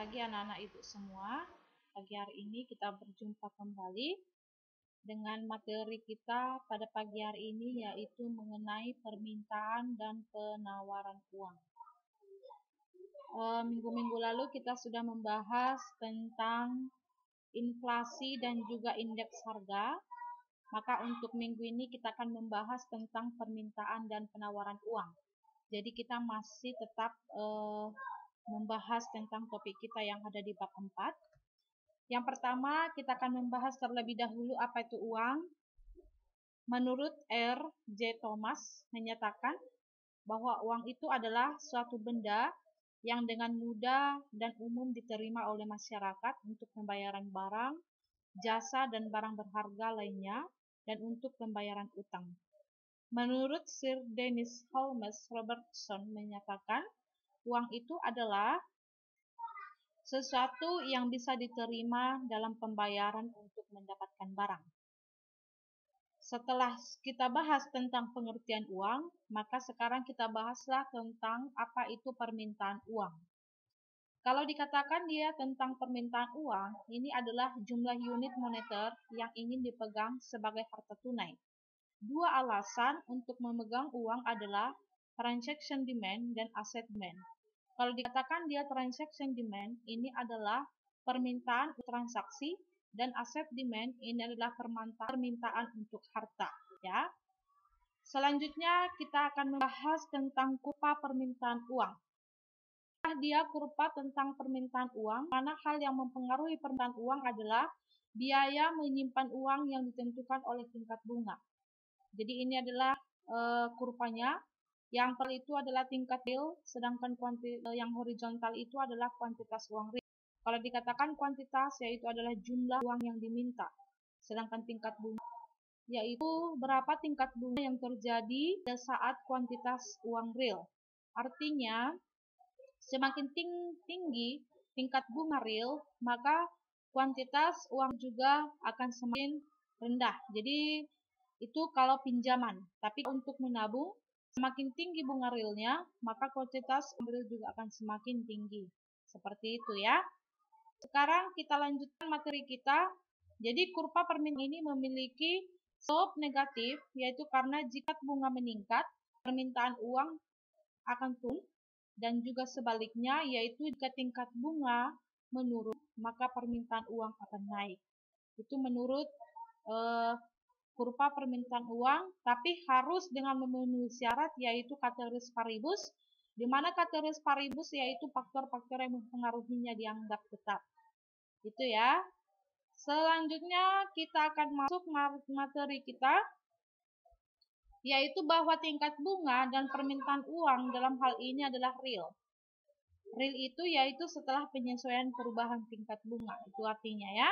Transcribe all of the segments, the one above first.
Pagi anak-anak ibu semua. Pagi hari ini kita berjumpa kembali dengan materi kita pada pagi hari ini, yaitu mengenai permintaan dan penawaran uang. Minggu-minggu lalu kita sudah membahas tentang inflasi dan juga indeks harga. Maka untuk minggu ini kita akan membahas tentang permintaan dan penawaran uang. Jadi kita masih tetap membahas tentang topik kita yang ada di bab 4. Yang pertama, kita akan membahas terlebih dahulu apa itu uang. Menurut R.J. Thomas menyatakan bahwa uang itu adalah suatu benda yang dengan mudah dan umum diterima oleh masyarakat untuk pembayaran barang, jasa, dan barang berharga lainnya, dan untuk pembayaran utang. Menurut Sir Dennis Holmes Robertson menyatakan, uang itu adalah sesuatu yang bisa diterima dalam pembayaran untuk mendapatkan barang. Setelah kita bahas tentang pengertian uang, maka sekarang kita bahaslah tentang apa itu permintaan uang. Kalau dikatakan dia tentang permintaan uang, ini adalah jumlah unit moneter yang ingin dipegang sebagai harta tunai. Dua alasan untuk memegang uang adalah transaction demand dan asset demand. Kalau dikatakan dia transaction demand, ini adalah permintaan transaksi, dan asset demand ini adalah permintaan untuk harta, ya. Selanjutnya kita akan membahas tentang kurva permintaan uang. Dia kurva tentang permintaan uang, mana hal yang mempengaruhi permintaan uang adalah biaya menyimpan uang yang ditentukan oleh tingkat bunga. Jadi ini adalah kurvanya. Yang vertikal itu adalah tingkat real, sedangkan yang horizontal itu adalah kuantitas uang real. Kalau dikatakan kuantitas, yaitu adalah jumlah uang yang diminta, sedangkan tingkat bunga yaitu berapa tingkat bunga yang terjadi pada saat kuantitas uang real. Artinya, semakin tinggi tingkat bunga real, maka kuantitas uang juga akan semakin rendah. Jadi itu kalau pinjaman, tapi untuk menabung, semakin tinggi bunga realnya, maka kuantitas uang real juga akan semakin tinggi. Seperti itu ya. Sekarang kita lanjutkan materi kita. Jadi kurva permintaan ini memiliki slope negatif, yaitu karena jika bunga meningkat, permintaan uang akan turun, dan juga sebaliknya, yaitu jika tingkat bunga menurun, maka permintaan uang akan naik. Itu menurut kurva permintaan uang, tapi harus dengan memenuhi syarat, yaitu ceteris paribus, di mana ceteris paribus yaitu faktor-faktor yang mempengaruhinya dianggap tetap. Itu ya. Selanjutnya kita akan masuk materi kita, yaitu bahwa tingkat bunga dan permintaan uang dalam hal ini adalah real. Real itu yaitu setelah penyesuaian perubahan tingkat bunga. Itu artinya ya.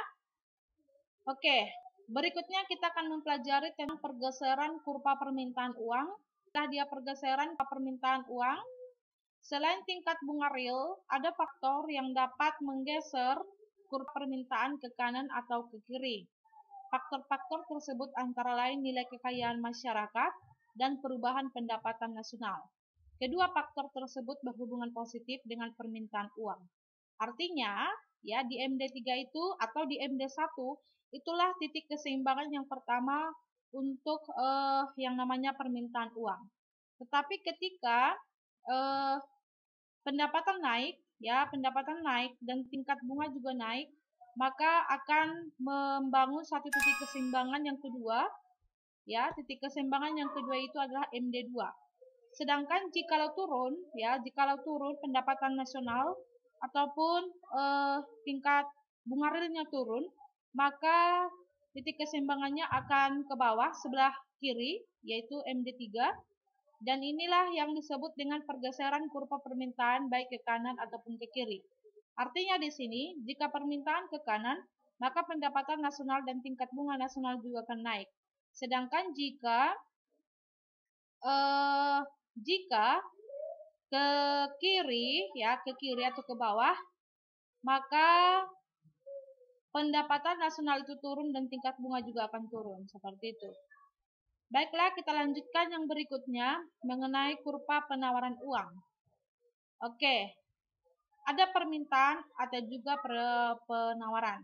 Oke. Berikutnya kita akan mempelajari tentang pergeseran kurva permintaan uang. Setelah dia pergeseran permintaan uang, selain tingkat bunga real, ada faktor yang dapat menggeser kurva permintaan ke kanan atau ke kiri. Faktor-faktor tersebut antara lain nilai kekayaan masyarakat dan perubahan pendapatan nasional. Kedua faktor tersebut berhubungan positif dengan permintaan uang. Artinya, ya di MD3 itu atau di MD1 itulah titik keseimbangan yang pertama untuk yang namanya permintaan uang. Tetapi ketika pendapatan naik dan tingkat bunga juga naik, maka akan membangun satu titik keseimbangan yang kedua. Ya, titik keseimbangan yang kedua itu adalah MD2. Sedangkan jikalau turun pendapatan nasional ataupun tingkat bunga realnya turun, maka titik keseimbangannya akan ke bawah sebelah kiri, yaitu MD3, dan inilah yang disebut dengan pergeseran kurva permintaan baik ke kanan ataupun ke kiri. Artinya di sini, jika permintaan ke kanan, maka pendapatan nasional dan tingkat bunga nasional juga akan naik. Sedangkan jika ke kiri atau ke bawah, maka pendapatan nasional itu turun dan tingkat bunga juga akan turun, seperti itu. Baiklah, kita lanjutkan yang berikutnya mengenai kurva penawaran uang. Oke. Ada permintaan, ada juga penawaran.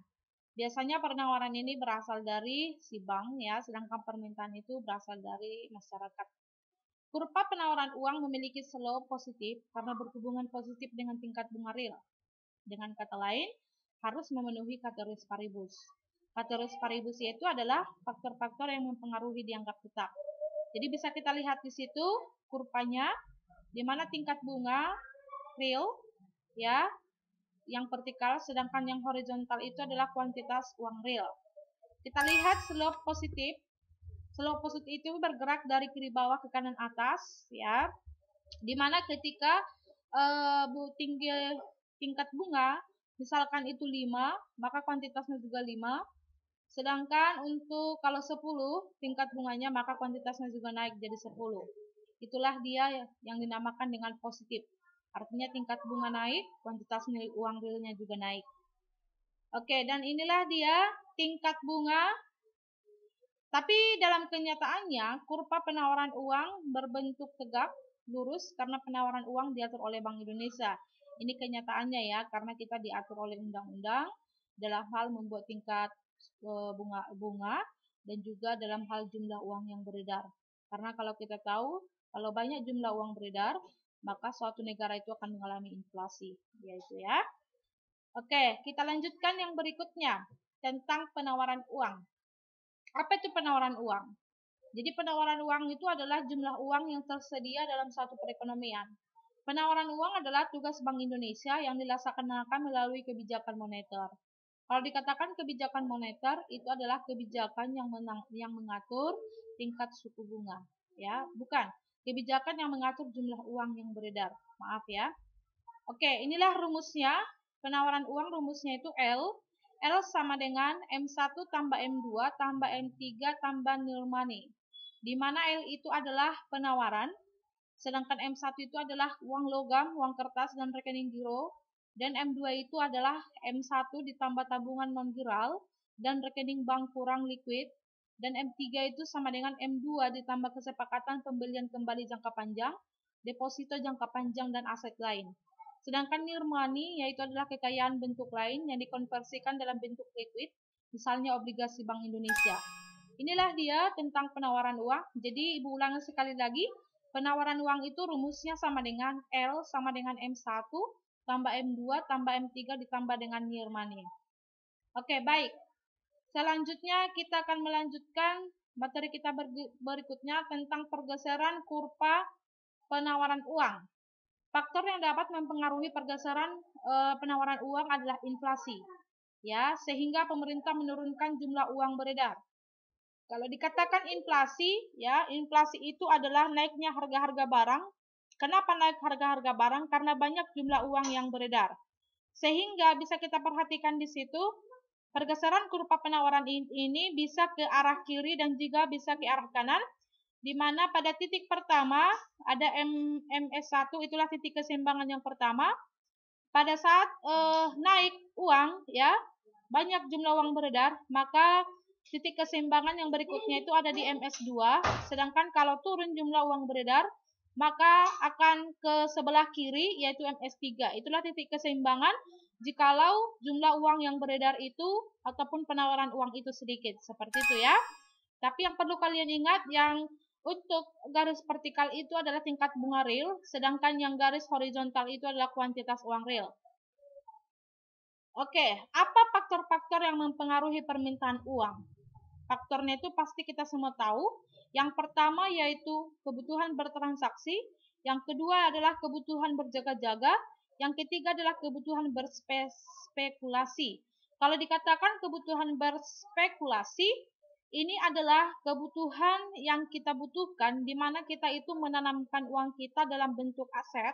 Biasanya penawaran ini berasal dari si bank ya, sedangkan permintaan itu berasal dari masyarakat. Kurva penawaran uang memiliki slope positif karena berhubungan positif dengan tingkat bunga real. Dengan kata lain, harus memenuhi ceteris paribus. Ceteris paribus itu adalah faktor-faktor yang mempengaruhi dianggap tetap. Jadi bisa kita lihat di situ kurvanya, di mana tingkat bunga real ya yang vertikal, sedangkan yang horizontal itu adalah kuantitas uang real. Kita lihat slope positif. Slope positif itu bergerak dari kiri bawah ke kanan atas, ya. Dimana ketika tingkat bunga, misalkan itu 5, maka kuantitasnya juga 5. Sedangkan untuk kalau 10 tingkat bunganya, maka kuantitasnya juga naik jadi 10. Itulah dia yang dinamakan dengan positif. Artinya tingkat bunga naik, kuantitas uang realnya juga naik. Oke, dan inilah dia tingkat bunga. Tapi dalam kenyataannya, kurva penawaran uang berbentuk tegak, lurus, karena penawaran uang diatur oleh Bank Indonesia. Ini kenyataannya ya, karena kita diatur oleh undang-undang dalam hal membuat tingkat bunga dan juga dalam hal jumlah uang yang beredar. Karena kalau kita tahu, kalau banyak jumlah uang beredar, maka suatu negara itu akan mengalami inflasi, yaitu ya. Oke, kita lanjutkan yang berikutnya tentang penawaran uang. Apa itu penawaran uang? Jadi penawaran uang itu adalah jumlah uang yang tersedia dalam suatu perekonomian. Penawaran uang adalah tugas Bank Indonesia yang dilaksanakan melalui kebijakan moneter. Kalau dikatakan kebijakan moneter, itu adalah kebijakan yang mengatur tingkat suku bunga, ya, bukan kebijakan yang mengatur jumlah uang yang beredar. Maaf ya. Oke, inilah rumusnya. Penawaran uang rumusnya itu L. L sama dengan M1 tambah M2 tambah M3 tambah new money. Di mana L itu adalah penawaran, sedangkan M1 itu adalah uang logam, uang kertas, dan rekening giro. Dan M2 itu adalah M1 ditambah tabungan non-giral dan rekening bank kurang liquid. Dan M3 itu sama dengan M2 ditambah kesepakatan pembelian kembali jangka panjang, deposito jangka panjang, dan aset lain. Sedangkan new money yaitu adalah kekayaan bentuk lain yang dikonversikan dalam bentuk liquid, misalnya obligasi Bank Indonesia. Inilah dia tentang penawaran uang. Jadi ibu ulangi sekali lagi, penawaran uang itu rumusnya sama dengan L sama dengan M1 tambah M2 tambah M3 ditambah dengan new money. Oke, baik. Selanjutnya kita akan melanjutkan materi kita berikutnya tentang pergeseran kurva penawaran uang. Faktor yang dapat mempengaruhi pergeseran penawaran uang adalah inflasi, ya, sehingga pemerintah menurunkan jumlah uang beredar. Kalau dikatakan inflasi, ya, inflasi itu adalah naiknya harga-harga barang. Kenapa naik harga-harga barang? Karena banyak jumlah uang yang beredar. Sehingga bisa kita perhatikan di situ, pergeseran kurva penawaran ini bisa ke arah kiri dan juga bisa ke arah kanan, di mana pada titik pertama ada MS1, itulah titik keseimbangan yang pertama. Pada saat naik uang, ya, banyak jumlah uang beredar, maka titik keseimbangan yang berikutnya itu ada di MS2, sedangkan kalau turun jumlah uang beredar, maka akan ke sebelah kiri yaitu MS3. Itulah titik keseimbangan jikalau jumlah uang yang beredar itu ataupun penawaran uang itu sedikit, seperti itu ya. Tapi yang perlu kalian ingat, yang untuk garis vertikal itu adalah tingkat bunga real, sedangkan yang garis horizontal itu adalah kuantitas uang real. Oke, apa faktor-faktor yang mempengaruhi permintaan uang? Faktornya itu pasti kita semua tahu. Yang pertama yaitu kebutuhan bertransaksi, yang kedua adalah kebutuhan berjaga-jaga, yang ketiga adalah kebutuhan berspekulasi. Kalau dikatakan kebutuhan berspekulasi, ini adalah kebutuhan yang kita butuhkan di mana kita itu menanamkan uang kita dalam bentuk aset,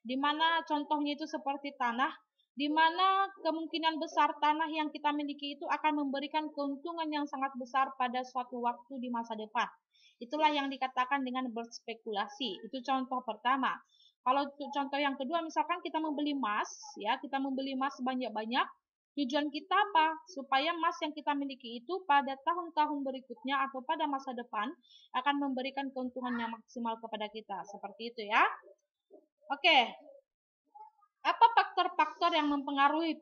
di mana contohnya itu seperti tanah, di mana kemungkinan besar tanah yang kita miliki itu akan memberikan keuntungan yang sangat besar pada suatu waktu di masa depan. Itulah yang dikatakan dengan berspekulasi. Itu contoh pertama. Kalau contoh yang kedua, misalkan kita membeli emas, ya, kita membeli emas banyak-banyak. Tujuan kita apa? Supaya emas yang kita miliki itu pada tahun-tahun berikutnya atau pada masa depan akan memberikan keuntungan yang maksimal kepada kita. Seperti itu ya. Oke. Apa faktor-faktor yang mempengaruhi